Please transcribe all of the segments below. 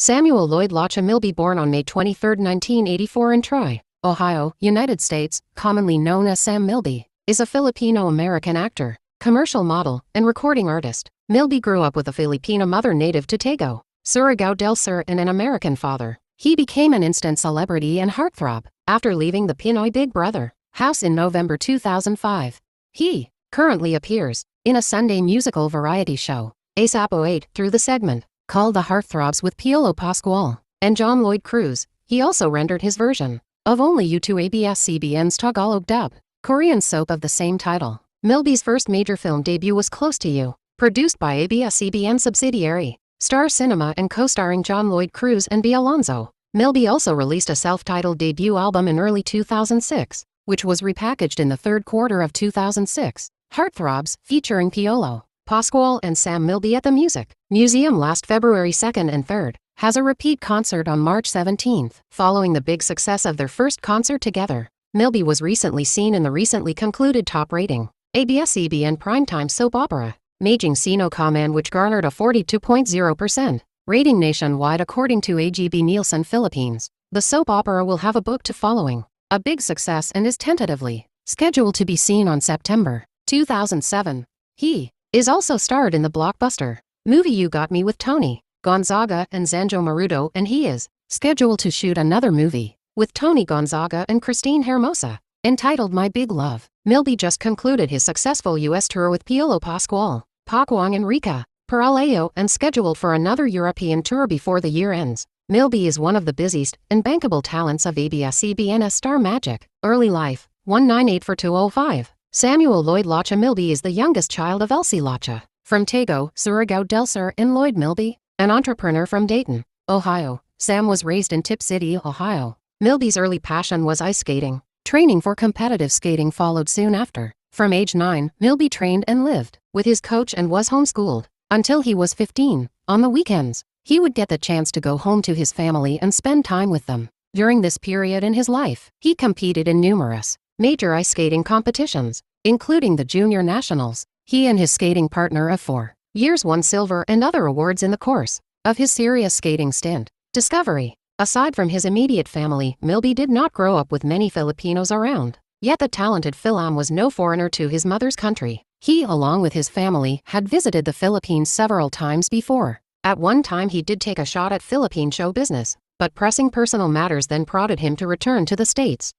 Samuel Lloyd Lacha Milby, born on May 23, 1984 in Troy, Ohio, United States, commonly known as Sam Milby, is a Filipino-American actor, commercial model, and recording artist. Milby grew up with a Filipino mother native to Taguig, Surigao del Sur, and an American father. He became an instant celebrity and heartthrob after leaving the Pinoy Big Brother house in November 2005. He currently appears in a Sunday musical variety show, ASAP 08, through the segment called The Heartthrobs with Piolo Pascual and John Lloyd Cruz. He also rendered his version of Only You to ABS-CBN's Tagalog dub Korean soap of the same title. Milby's first major film debut was Close to You, produced by ABS-CBN subsidiary Star Cinema and co-starring John Lloyd Cruz and B. Alonzo. Milby also released a self-titled debut album in early 2006, which was repackaged in the third quarter of 2006, Heartthrobs, featuring Piolo Pascual and Sam Milby at the Music Museum last February 2nd and 3rd, has a repeat concert on March 17th. Following the big success of their first concert together, Milby was recently seen in the recently concluded top-rating ABS-CBN primetime soap opera, Maging Sino Ka Man, which garnered a 42.0% rating nationwide according to AGB Nielsen Philippines. The soap opera will have a book to following a big success and is tentatively scheduled to be seen on September 2007. He is also starred in the blockbuster movie You Got Me with Tony Gonzaga and Zanjo Marudo, and he is scheduled to shoot another movie with Tony Gonzaga and Christine Hermosa, entitled My Big Love. Milby just concluded his successful U.S. tour with Piolo Pascual, Pacuang and Rica Peraleo, and scheduled for another European tour before the year ends. Milby is one of the busiest and bankable talents of ABS-CBN's Star Magic. Early life, 1984205. Samuel Lloyd Lacha Milby is the youngest child of Elsie Lacha from Taguig, Surigao del Sur, and Lloyd Milby, an entrepreneur from Dayton, Ohio. Sam was raised in Tip City, Ohio. Milby's early passion was ice skating. Training for competitive skating followed soon after. From age 9, Milby trained and lived with his coach and was homeschooled until he was 15. On the weekends, he would get the chance to go home to his family and spend time with them. During this period in his life, he competed in numerous major ice skating competitions, including the Junior Nationals. He and his skating partner of 4 years won silver and other awards in the course of his serious skating stint. Discovery. Aside from his immediate family, Milby did not grow up with many Filipinos around. Yet the talented Philam was no foreigner to his mother's country. He, along with his family, had visited the Philippines several times before. At one time he did take a shot at Philippine show business, but pressing personal matters then prodded him to return to the States.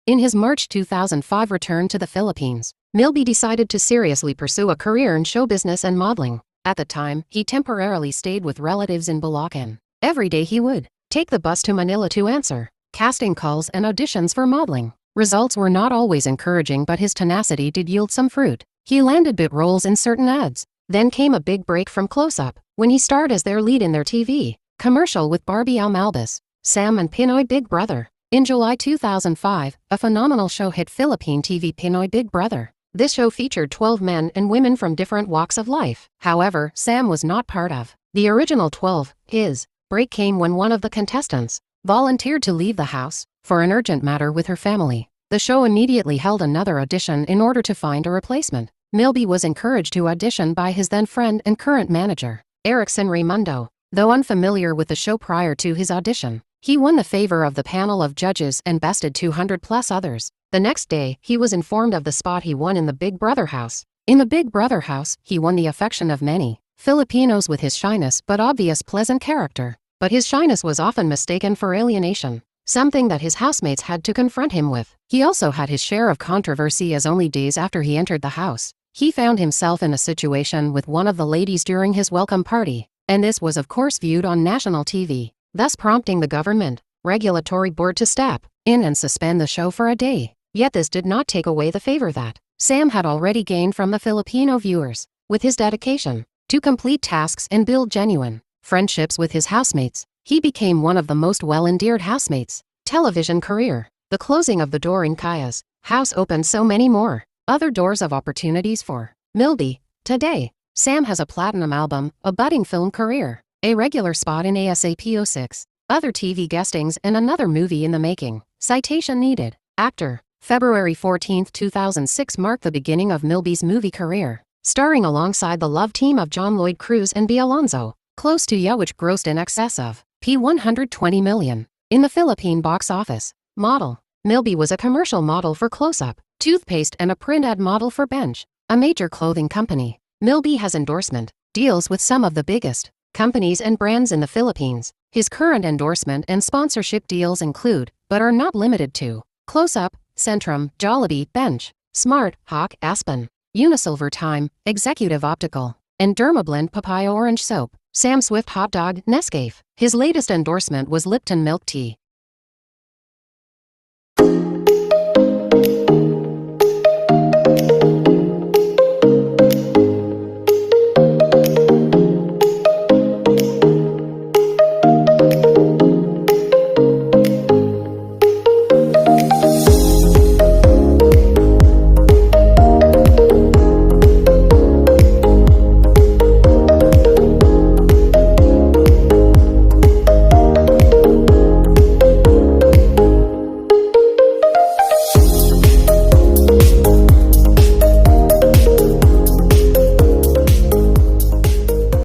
In his March 2005 return to the Philippines, Milby decided to seriously pursue a career in show business and modeling. At the time, he temporarily stayed with relatives in Bulacan. Every day he would take the bus to Manila to answer casting calls and auditions for modeling. Results were not always encouraging, but his tenacity did yield some fruit. He landed bit roles in certain ads. Then came a big break from Close Up, when he starred as their lead in their TV commercial with Barbie Almalbis, Sam and Pinoy Big Brother. In July 2005, a phenomenal show hit Philippine TV Pinoy Big Brother. This show featured 12 men and women from different walks of life. However, Sam was not part of the original 12. His break came when one of the contestants volunteered to leave the house for an urgent matter with her family. The show immediately held another audition in order to find a replacement. Milby was encouraged to audition by his then friend and current manager, Erickson Raimundo. Though unfamiliar with the show prior to his audition, he won the favor of the panel of judges and bested 200+ others. The next day, he was informed of the spot he won in the Big Brother house. In the Big Brother house, he won the affection of many Filipinos with his shyness but obvious pleasant character. But his shyness was often mistaken for alienation, something that his housemates had to confront him with. He also had his share of controversy, as only days after he entered the house, he found himself in a situation with one of the ladies during his welcome party, and this was of course viewed on national TV, thus prompting the government regulatory board to step in and suspend the show for a day. Yet this did not take away the favor that Sam had already gained from the Filipino viewers. With his dedication to complete tasks and build genuine friendships with his housemates, he became one of the most well-endeared housemates. Television career. The closing of the door in Kaya's house opened so many more other doors of opportunities for Milby. Today, Sam has a platinum album, a budding film career, a regular spot in ASAP 06, other TV guestings, and another movie in the making. Citation needed. Actor. February 14, 2006 marked the beginning of Milby's movie career, starring alongside the love team of John Lloyd Cruz and B. Alonzo. close to ya, which grossed in excess of P120 million in the Philippine box office. Model. Milby was a commercial model for Close-Up toothpaste and a print ad model for Bench, a major clothing company. Milby has endorsement deals with some of the biggest companies and brands in the Philippines. His current endorsement and sponsorship deals include, but are not limited to, Close-Up, Centrum, Jollibee, Bench, Smart, Hawk, Aspen, Unisilver Time, Executive Optical, and Dermablend Papaya Orange Soap, Sam Swift Hot Dog, Nescafe. His latest endorsement was Lipton Milk Tea.